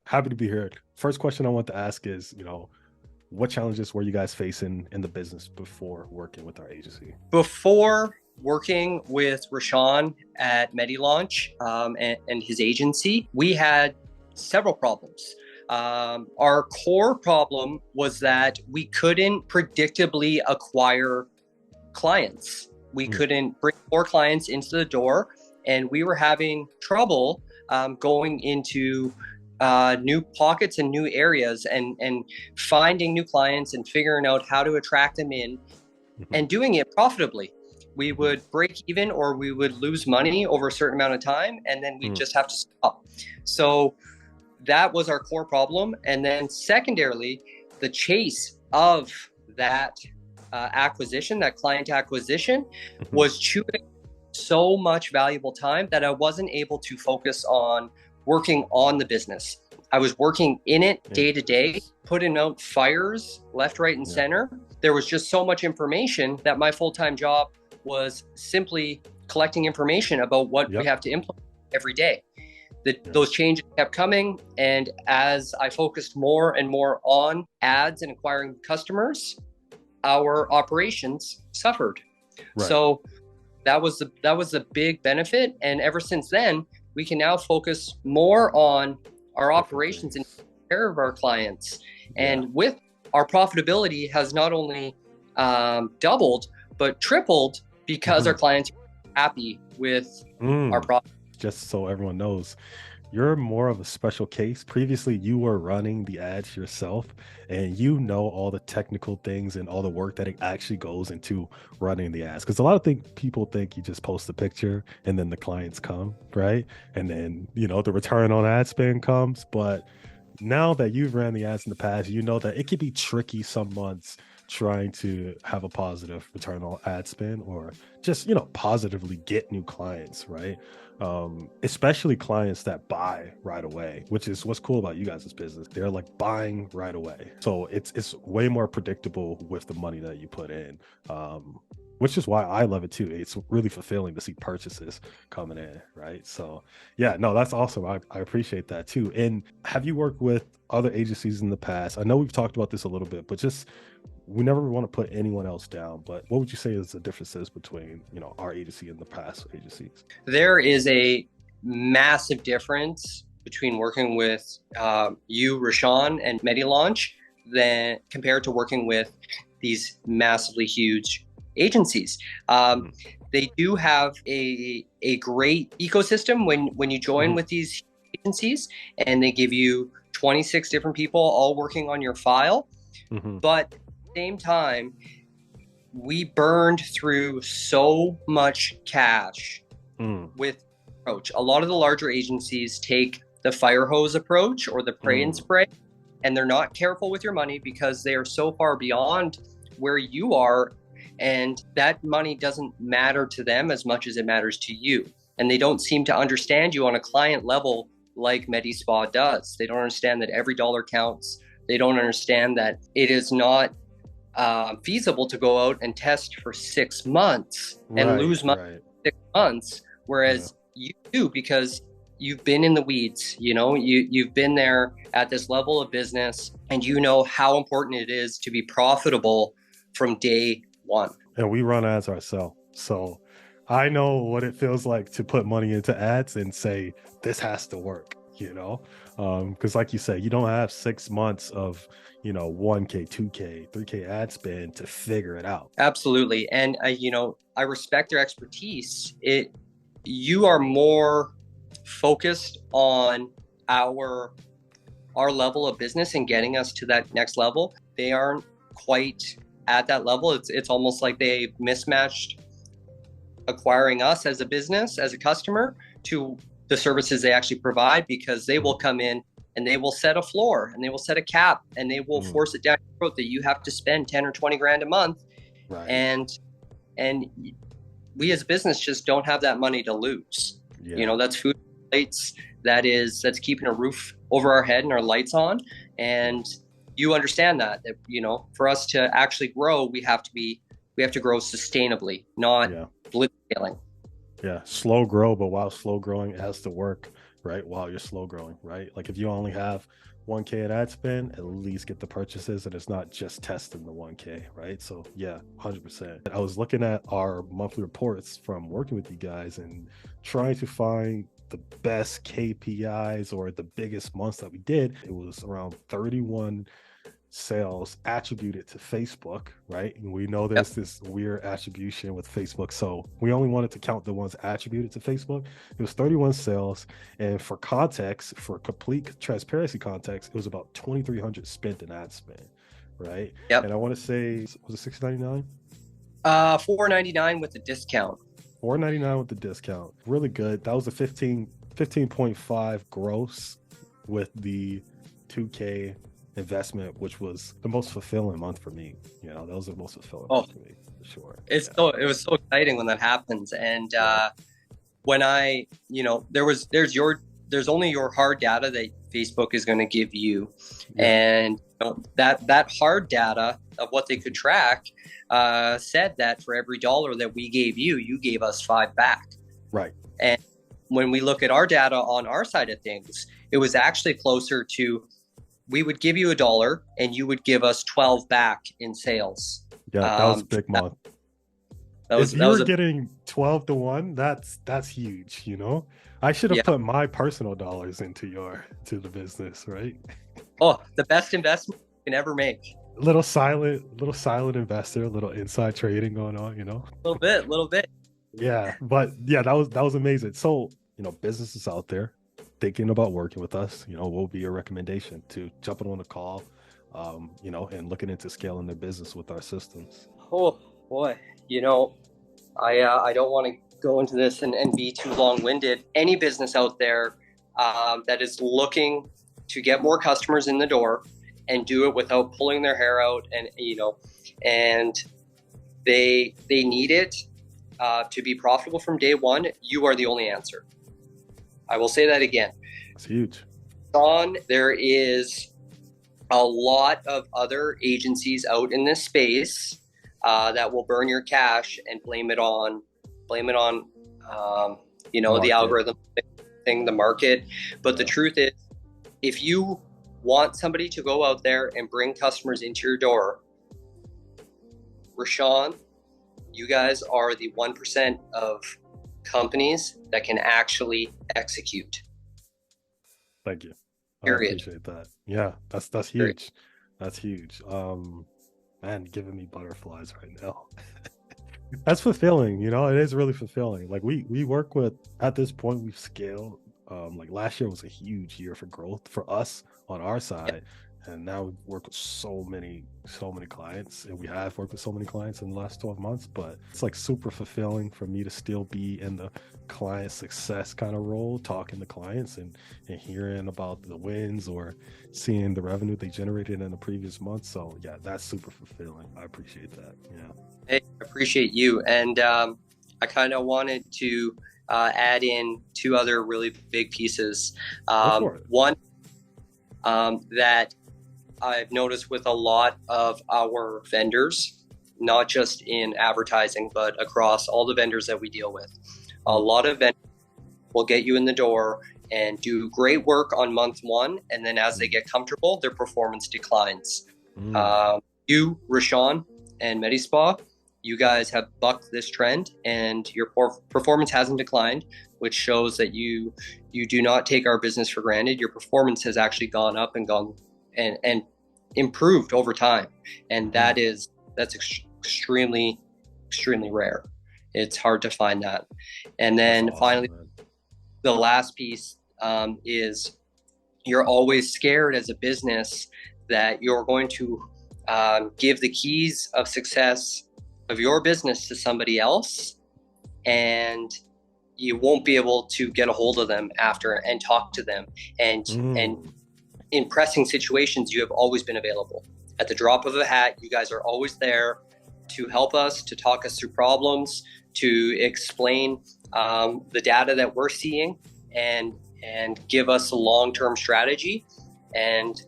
Happy to be here. First question I want to ask is, what challenges were you guys facing in the business before working with our agency? Before working with Rashawn at MediLaunch and his agency, we had several problems. Our core problem was that we couldn't predictably acquire clients. We Mm, couldn't bring more clients into the door, and we were having trouble going into new pockets and new areas and finding new clients and figuring out how to attract them in mhm, and doing it profitably. We mhm, would break even or we would lose money over a certain amount of time, and then we'd mm, just have to stop. So that was our core problem. And then secondarily, the chase of that acquisition, that client acquisition, mhm. was chewing so much valuable time that I wasn't able to focus on working on the business. I was working in it In day the to day, business. putting out fires left, right, and Yeah. center. There was just so much information that my full time job was simply collecting information about what we Yep. have to implement every day. Yeah. Those changes kept coming. And as I focused more and more on ads and acquiring customers, our operations suffered. Right. So that was the big benefit. And ever since then, we can now focus more on our Different operations and things. care of our clients. Yeah. And with our profitability has not only doubled but tripled because our Mhm. clients are happy with our Mm. product. Just so everyone knows, you're more of a special case. Previously, you were running the ads yourself, and you know all the technical things and all the work that it actually goes into running the ads. Because a lot of people think you just post a picture and then the clients come, right? And then the return on ad spend comes. But now that you've ran the ads in the past, you know that it can be tricky some months trying to have a positive return on ad spend or just positively get new clients, right? Especially clients that buy right away, which is what's cool about you guys' business. They're like buying right away, so it's way more predictable with the money that you put in, which is why I love it too. It's really fulfilling to see purchases coming in, right? So yeah, no, that's awesome. I appreciate that too. And have you worked with other agencies in the past? I know we've talked about this a little bit, but just we never want to put anyone else down. But what would you say is the differences between, our agency and the past agencies? There is a massive difference between working with you, Rashawn, and MediLaunch than compared to working with these massively huge agencies. Mm, They do have a great ecosystem when you join mhm, with these agencies, and they give you 26 different people all working on your file. mhm, But at the same time, we burned through so much cash mm, with approach. A lot of the larger agencies take the fire hose approach or the pray and mm, spray, and they're not careful with your money because they are so far beyond where you are, and that money doesn't matter to them as much as it matters to you. And they don't seem to understand you on a client level like MediSpa does. They don't understand that every dollar counts. They don't understand that it is not feasible to go out and test for 6 months and right, lose money right, 6 months, yeah, whereas you do because you've been in the weeds. You've been there at this level of business, and you know how important it is to be profitable from day one. and we run ads ourselves, so I know what it feels like to put money into ads and say this has to work. Because like you said, you don't have 6 months of 1K, 2K, 3K ad spend to figure it out. Absolutely. And I respect their expertise. You are more focused on our level of business and getting us to that next level. They aren't quite at that level. It's almost like they mismatched acquiring us as a business, as a customer, to the services they actually provide, because they will Mm, come in and they will set a floor and they will set a cap and they will mm, force it down your throat that you have to spend 10 or 20 grand a month. right. And and we as a business just don't have that money to lose. Yeah. That's food plates, that's keeping a roof over our head and our lights on. Yeah. And you understand that for us to actually grow, we have to grow sustainably, not Yeah. blitzscaling. Yeah. Slow grow, but while slow growing, it has to work right? While you're slow growing, right? Like if you only have 1K in ad spend, at least get the purchases and it's not just testing the 1K, right? So yeah, 100%. I was looking at our monthly reports from working with you guys and trying to find the best KPIs or the biggest months that we did. It was around 31 sales attributed to Facebook, right? And we know Yep. there's this weird attribution with Facebook. So we only wanted to count the ones attributed to Facebook. It was 31 sales. And for context, for complete transparency context, it was about 2,300 spent in ad spend, right? Yep. And I want to say, was it 699? 499 with the discount. 499 with the discount. Really good. That was a 15.5 gross with the 2K investment, which was the most fulfilling month for me. You know, that was the most fulfilling Oh, month for me for sure. it was so exciting when that happens. And Yeah. when I, there's only your hard data that Facebook is going to give you. Yeah. And that hard data of what they could track said that for every dollar that we gave you, you gave us 5 back. Right. And when we look at our data on our side of things, it was actually closer to, we would give you $1 and you would give us 12 back in sales. Yeah, that was a big month. If you were getting 12 to 1, that's huge, you know? I should have put my personal dollars into the business, right? Oh, the best investment you can ever make. Little silent investor, little inside trading going on, you know? Little bit. Yeah, but yeah, that was amazing. So, you know, businesses out there thinking about working with us, you know, what would be your recommendation to jumping on a call, you know, and looking into scaling their business with our systems? Oh boy, I don't want to go into this and be too long-winded. Any business out there that is looking to get more customers in the door and do it without pulling their hair out, and they need it to be profitable from day one, you are the only answer. I will say that again. It's huge. Sean, there is a lot of other agencies out in this space that will burn your cash and blame it on the algorithm thing, the market. But the truth is, if you want somebody to go out there and bring customers into your door, Rashawn, you guys are the 1% of companies that can actually execute. Thank you. Period. I appreciate that. Yeah, that's huge. Period. That's huge. Man, giving me butterflies right now. That's fulfilling, you know, it is really fulfilling. Like we work with, at this point, we've scaled. Like last year was a huge year for growth for us on our side. And now we've worked with so many clients, and we have worked with so many clients in the last 12 months, but it's like super fulfilling for me to still be in the client success kind of role, talking to clients and hearing about the wins or seeing the revenue they generated in the previous month. So yeah, that's super fulfilling. I appreciate that. Yeah. Hey, I appreciate you. And I kind of wanted to add in 2 other really big pieces. One, that I've noticed with a lot of our vendors, not just in advertising, but across all the vendors that we deal with. A lot of vendors will get you in the door and do great work on month 1, and then as they get comfortable, their performance declines. You, Rashawn, and Medispa, you guys have bucked this trend, and your performance hasn't declined, which shows that you do not take our business for granted. Your performance has actually gone up and improved over time, and that's extremely rare. It's hard to find that. And then finally, the last piece is you're always scared as a business that you're going to give the keys of success of your business to somebody else, and you won't be able to get a hold of them after and talk to them. And in pressing situations, you have always been available. At the drop of a hat, you guys are always there to help us, to talk us through problems, to explain the data that we're seeing, and give us a long-term strategy. And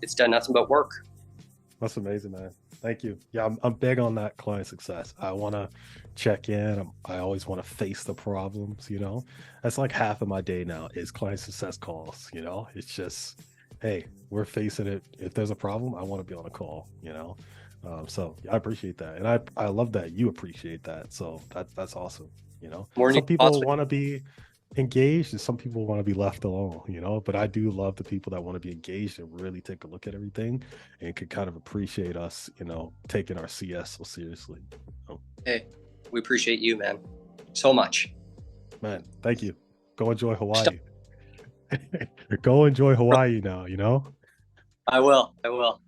it's done nothing but work. That's amazing, man. Thank you. Yeah, I'm big on that client success. I want to check in. I always want to face the problems, you know? That's like half of my day now is client success calls, you know? It's just, hey, we're facing it. If there's a problem, I want to be on a call, you know? So yeah, I appreciate that. And I love that you appreciate that. So that's awesome, you know? Morning Some thoughts people with want to be engaged and some people want to be left alone, you know? But I do love the people that want to be engaged and really take a look at everything and could kind of appreciate us, you know, taking our CS so seriously. Oh, Hey, we appreciate you, man, so much. man, thank you. Go enjoy Hawaii. Go enjoy Hawaii now, you know? I will. I will.